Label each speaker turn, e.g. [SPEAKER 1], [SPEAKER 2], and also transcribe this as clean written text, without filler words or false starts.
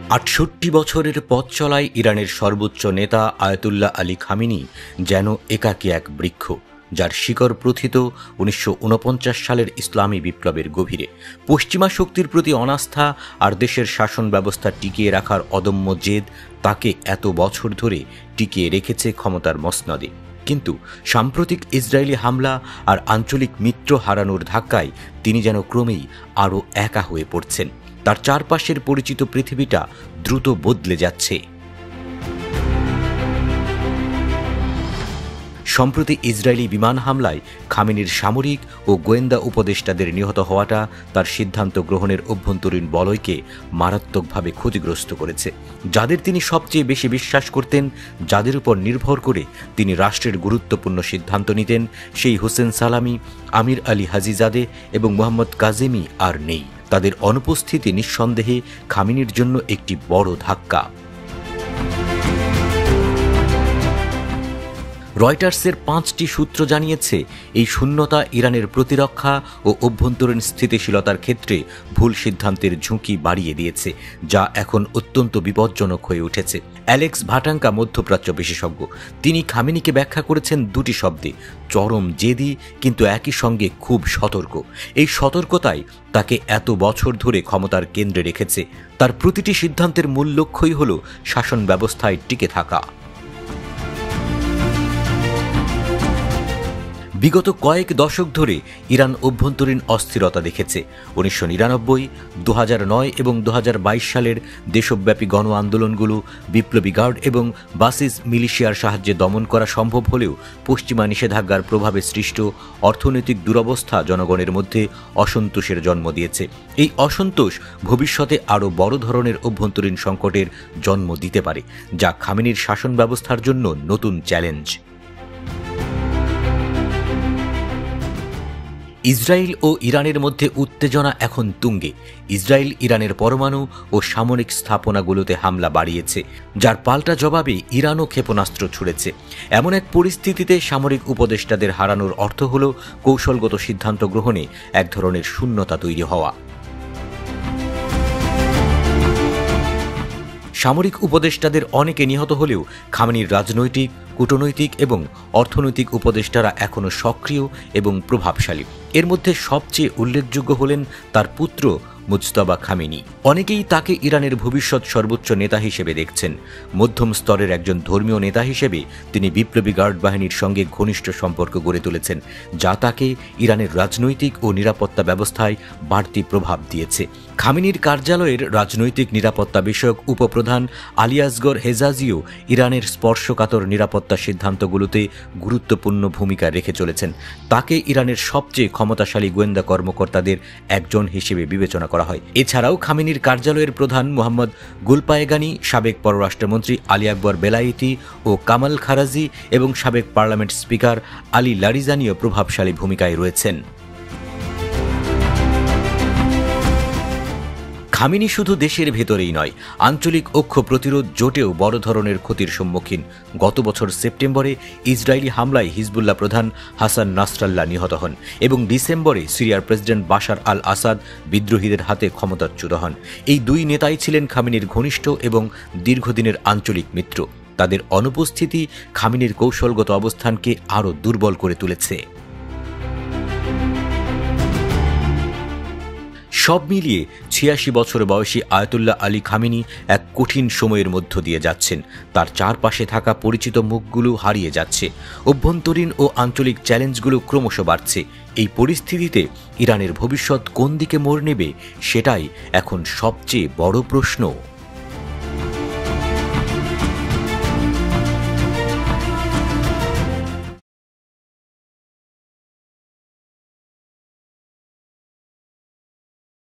[SPEAKER 1] ৬৮ বছরের পথ চলায় ইরানের সর্বোচ্চ নেতা আয়াতুল্লাহ আলী খামেনি যেন একাকী এক বৃক্ষ, যার শিকড় প্রথিত ১৯৪৯ সালের ইসলামী বিপ্লবের গভীরে। পশ্চিমা শক্তির প্রতি অনাস্থা আর দেশের শাসন ব্যবস্থা টিকিয়ে রাখার অদম্য জেদ তাকে এত বছর ধরে টিকিয়ে রেখেছে ক্ষমতার মসনদে। কিন্তু সাম্প্রতিক ইসরায়েলি হামলা আর আঞ্চলিক মিত্র হারানোর ধাক্কায় তিনি যেন ক্রমেই আরও একা হয়ে পড়ছেন। তার চারপাশের পরিচিত পৃথিবীটা দ্রুত বদলে যাচ্ছে। সম্প্রতি ইসরায়েলি বিমান হামলায় খামেনির সামরিক ও গোয়েন্দা উপদেষ্টাদের নিহত হওয়াটা তার সিদ্ধান্ত গ্রহণের অভ্যন্তরীণ বলয়কে মারাত্মকভাবে ক্ষতিগ্রস্ত করেছে। যাদের তিনি সবচেয়ে বেশি বিশ্বাস করতেন, যাদের উপর নির্ভর করে তিনি রাষ্ট্রের গুরুত্বপূর্ণ সিদ্ধান্ত নিতেন, সেই হোসেন সালামি, আমির আলী হাজিজাদে এবং মোহাম্মদ কাজেমি আর নেই। তাদের অনুপস্থিতি নিঃসন্দেহে খামেনির জন্য একটি বড় ধাক্কা। রয়টার্সের ৫টি সূত্র জানিয়েছে, এই শূন্যতা ইরানের প্রতিরক্ষা ও অভ্যন্তরীণ স্থিতিশীলতার ক্ষেত্রে ভুল সিদ্ধান্তের ঝুঁকি বাড়িয়ে দিয়েছে, যা এখন অত্যন্ত বিপজ্জনক হয়ে উঠেছে। অ্যালেক্স ভাটাঙ্কা মধ্যপ্রাচ্য বিশেষজ্ঞ। তিনি খামেনিকে ব্যাখ্যা করেছেন দুটি শব্দে, চরম জেদি কিন্তু একই সঙ্গে খুব সতর্ক। এই সতর্কতাই তাকে এত বছর ধরে ক্ষমতার কেন্দ্রে রেখেছে। তার প্রতিটি সিদ্ধান্তের মূল লক্ষ্যই হল শাসন ব্যবস্থায় টিকে থাকা। বিগত কয়েক দশক ধরে ইরান অভ্যন্তরীণ অস্থিরতা দেখেছে। ১৯৯৯, ২০০৯ এবং ২০২২ সালের দেশব্যাপী গণ আন্দোলনগুলো বিপ্লবী গার্ড এবং বাসিস মিলিশিয়ার সাহায্যে দমন করা সম্ভব হলেও পশ্চিমা নিষেধাজ্ঞার প্রভাবে সৃষ্ট অর্থনৈতিক দুরবস্থা জনগণের মধ্যে অসন্তোষের জন্ম দিয়েছে। এই অসন্তোষ ভবিষ্যতে আরও বড় ধরনের অভ্যন্তরীণ সংকটের জন্ম দিতে পারে, যা খামেনির শাসন ব্যবস্থার জন্য নতুন চ্যালেঞ্জ। ইসরায়েল ও ইরানের মধ্যে উত্তেজনা এখন তুঙ্গে। ইসরায়েল ইরানের পরমাণু ও সামরিক স্থাপনাগুলোতে হামলা বাড়িয়েছে, যার পাল্টা জবাবে ইরানও ক্ষেপণাস্ত্র ছুড়েছে। এমন এক পরিস্থিতিতে সামরিক উপদেষ্টাদের হারানোর অর্থ হল কৌশলগত সিদ্ধান্ত গ্রহণে এক ধরনের শূন্যতা তৈরি হওয়া। সামরিক উপদেষ্টাদের অনেকে নিহত হলেও খামেনির রাজনৈতিক, কূটনৈতিক এবং অর্থনৈতিক উপদেষ্টারা এখনও সক্রিয় এবং প্রভাবশালী। এর মধ্যে সবচেয়ে উল্লেখযোগ্য হলেন তার পুত্র মুজতবা খামেনি। অনেকেই তাকে ইরানের ভবিষ্যৎ সর্বোচ্চ নেতা হিসেবে দেখছেন। মধ্যম স্তরের একজন ধর্মীয় নেতা হিসেবে তিনি বিপ্লবী গার্ড বাহিনীর সঙ্গে ঘনিষ্ঠ সম্পর্ক গড়ে তুলেছেন, যা তাকে ইরানের রাজনৈতিক ও নিরাপত্তা ব্যবস্থায় বাড়তি প্রভাব দিয়েছে। খামেনির কার্যালয়ের রাজনৈতিক নিরাপত্তা বিষয়ক উপপ্রধান আলী আসগর হেজাজিও ইরানের স্পর্শকাতর নিরাপত্তা সিদ্ধান্তগুলোতে গুরুত্বপূর্ণ ভূমিকা রেখে চলেছেন। তাকে ইরানের সবচেয়ে ক্ষমতাশালী গোয়েন্দা কর্মকর্তাদের একজন হিসেবে বিবেচনা করা হয়। এছাড়াও খামেনির কার্যালয়ের প্রধান মোহাম্মদ গুলপায়েগানি, সাবেক পররাষ্ট্রমন্ত্রী আলী আকবর বেলায়েতি ও কামাল খারাজি এবং সাবেক পার্লামেন্ট স্পিকার আলী লারিজানিও প্রভাবশালী ভূমিকায় রয়েছেন। খামেনি শুধু দেশের ভেতরেই নয়, আঞ্চলিক অক্ষ প্রতিরোধ জোটেও বড় ধরনের ক্ষতির সম্মুখীন। গত বছর সেপ্টেম্বরে ইসরায়েলি হামলায় হিজবুল্লাহ প্রধান হাসান নাসরাল্লাহ নিহত হন এবং ডিসেম্বরে সিরিয়ার প্রেসিডেন্ট বাশার আল আসাদ বিদ্রোহীদের হাতে ক্ষমতাচ্যুত হন। এই দুই নেতাই ছিলেন খামেনির ঘনিষ্ঠ এবং দীর্ঘদিনের আঞ্চলিক মিত্র। তাদের অনুপস্থিতি খামেনির কৌশলগত অবস্থানকে আরও দুর্বল করে তুলেছে। সব মিলিয়ে ৮৬ বছর বয়সী আয়াতুল্লাহ আলী খামেনি এক কঠিন সময়ের মধ্য দিয়ে যাচ্ছেন। তার চারপাশে থাকা পরিচিত মুখগুলো হারিয়ে যাচ্ছে। অভ্যন্তরীণ ও আঞ্চলিক চ্যালেঞ্জগুলো ক্রমশ বাড়ছে। এই পরিস্থিতিতে ইরানের ভবিষ্যৎ কোন দিকে মোড় নেবে, সেটাই এখন সবচেয়ে বড় প্রশ্ন।